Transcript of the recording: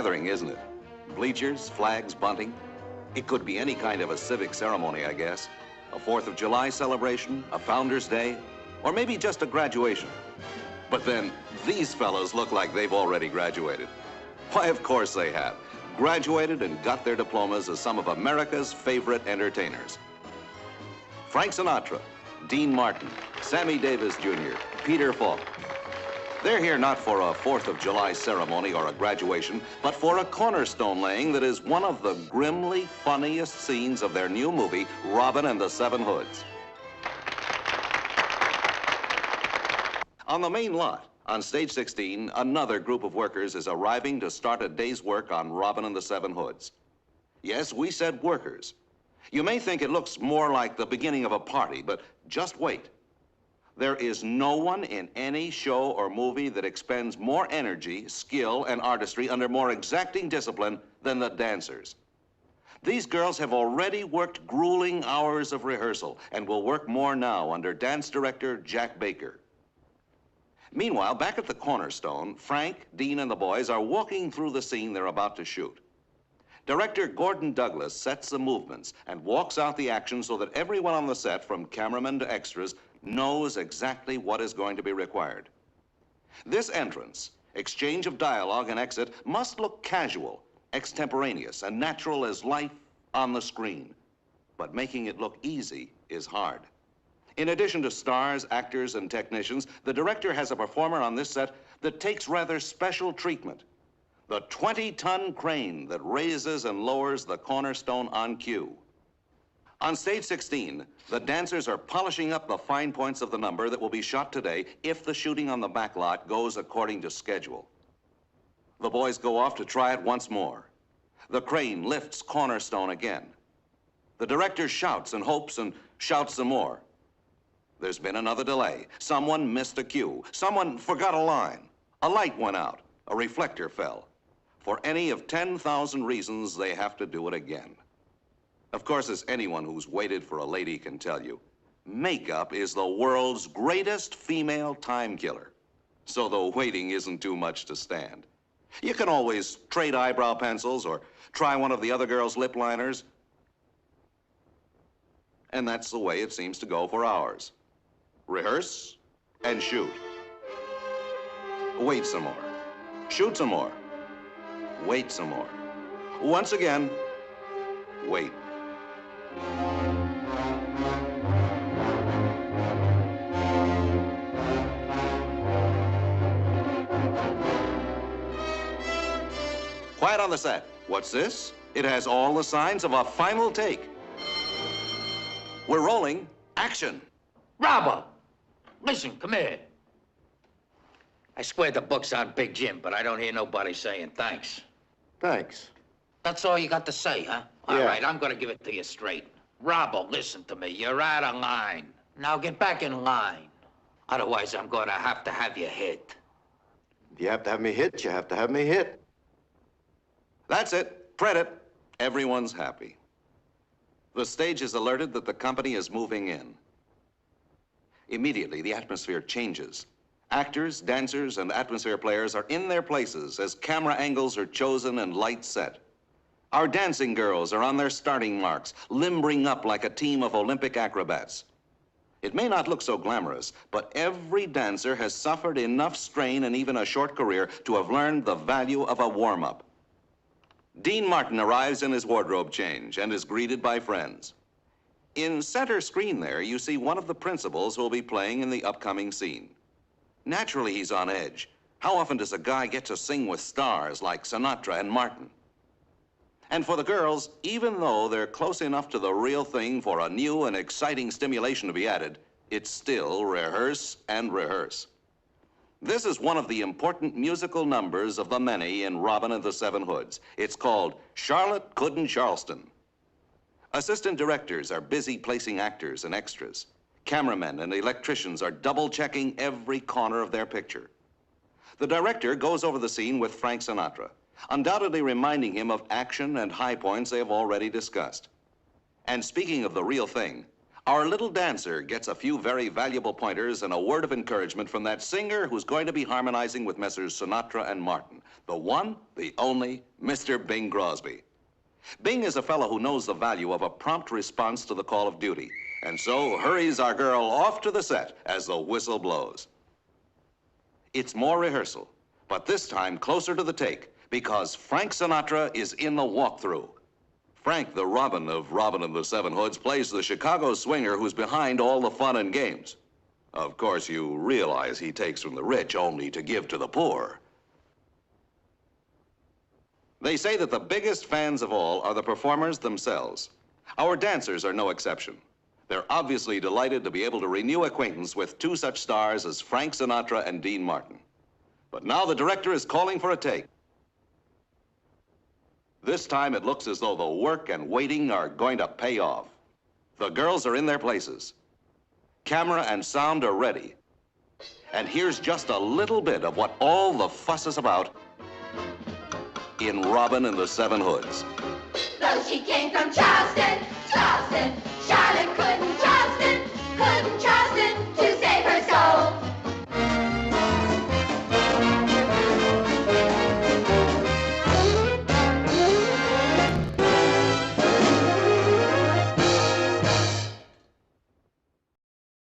gathering, isn't it? Bleachers, flags, bunting. It could be any kind of a civic ceremony, I guess. A 4th of July celebration, a Founder's Day, or maybe just a graduation. But then, these fellows look like they've already graduated. Why, of course they have. Graduated and got their diplomas as some of America's favorite entertainers. Frank Sinatra, Dean Martin, Sammy Davis Jr., Peter Falk. They're here not for a 4th of July ceremony or a graduation, but for a cornerstone laying that is one of the grimly funniest scenes of their new movie, Robin and the Seven Hoods. On the main lot, on stage 16, another group of workers is arriving to start a day's work on Robin and the Seven Hoods. Yes, we said workers. You may think it looks more like the beginning of a party, but just wait. There is no one in any show or movie that expends more energy, skill, and artistry under more exacting discipline than the dancers. These girls have already worked grueling hours of rehearsal and will work more now under dance director Jack Baker. Meanwhile, back at the Cornerstone, Frank, Dean, and the boys are walking through the scene they're about to shoot. Director Gordon Douglas sets the movements and walks out the action so that everyone on the set, from cameramen to extras, knows exactly what is going to be required. This entrance, exchange of dialogue and exit must look casual, extemporaneous, and natural as life on the screen. But making it look easy is hard. In addition to stars, actors, and technicians, the director has a performer on this set that takes rather special treatment. The 20-ton crane that raises and lowers the Cornerstone on cue. On stage 16, the dancers are polishing up the fine points of the number that will be shot today if the shooting on the back lot goes according to schedule. The boys go off to try it once more. The crane lifts Cornerstone again. The director shouts and hopes and shouts some more. There's been another delay. Someone missed a cue. Someone forgot a line. A light went out. A reflector fell. For any of 10,000 reasons, they have to do it again. Of course, as anyone who's waited for a lady can tell you, makeup is the world's greatest female time killer. So the waiting isn't too much to stand. You can always trade eyebrow pencils or try one of the other girls' lip liners. And that's the way it seems to go for hours. Rehearse and shoot. Wait some more. Shoot some more. Wait some more. Once again, wait. Quiet on the set. What's this? It has all the signs of a final take. We're rolling. Action. Robbo! Listen, come here. I squared the books on Big Jim, but I don't hear nobody saying thanks. Thanks. That's all you got to say, huh? Yeah. All right, I'm gonna give it to you straight. Robbo, listen to me. You're out of line. Now get back in line. Otherwise, I'm gonna have you hit. If you have to have me hit, you have to have me hit. That's it. Credit. Everyone's happy. The stage is alerted that the company is moving in. Immediately, the atmosphere changes. Actors, dancers, and atmosphere players are in their places as camera angles are chosen and lights set. Our dancing girls are on their starting marks, limbering up like a team of Olympic acrobats. It may not look so glamorous, but every dancer has suffered enough strain in even a short career to have learned the value of a warm-up. Dean Martin arrives in his wardrobe change and is greeted by friends. In center screen there, you see one of the principals who will be playing in the upcoming scene. Naturally, he's on edge. How often does a guy get to sing with stars like Sinatra and Martin? And for the girls, even though they're close enough to the real thing for a new and exciting stimulation to be added, it's still rehearse and rehearse. This is one of the important musical numbers of the many in Robin and the Seven Hoods. It's called Charlotte Couldn't Charleston. Assistant directors are busy placing actors and extras. Cameramen and electricians are double-checking every corner of their picture. The director goes over the scene with Frank Sinatra, undoubtedly reminding him of action and high points they have already discussed. And speaking of the real thing, Our little dancer gets a few very valuable pointers and a word of encouragement from that singer who's going to be harmonizing with Messrs. Sinatra and Martin. The one, the only, Mr. Bing Crosby. Bing is a fellow who knows the value of a prompt response to the call of duty, and so hurries our girl off to the set as the whistle blows. It's more rehearsal, but this time closer to the take, because Frank Sinatra is in the walkthrough. Frank, the Robin of Robin and the Seven Hoods, plays the Chicago swinger who's behind all the fun and games. Of course, you realize he takes from the rich only to give to the poor. They say that the biggest fans of all are the performers themselves. Our dancers are no exception. They're obviously delighted to be able to renew acquaintance with two such stars as Frank Sinatra and Dean Martin. But now the director is calling for a take. This time it looks as though the work and waiting are going to pay off. The girls are in their places. Camera and sound are ready. And here's just a little bit of what all the fuss is about in Robin and the Seven Hoods. Though she came from Charleston, Charlotte couldn't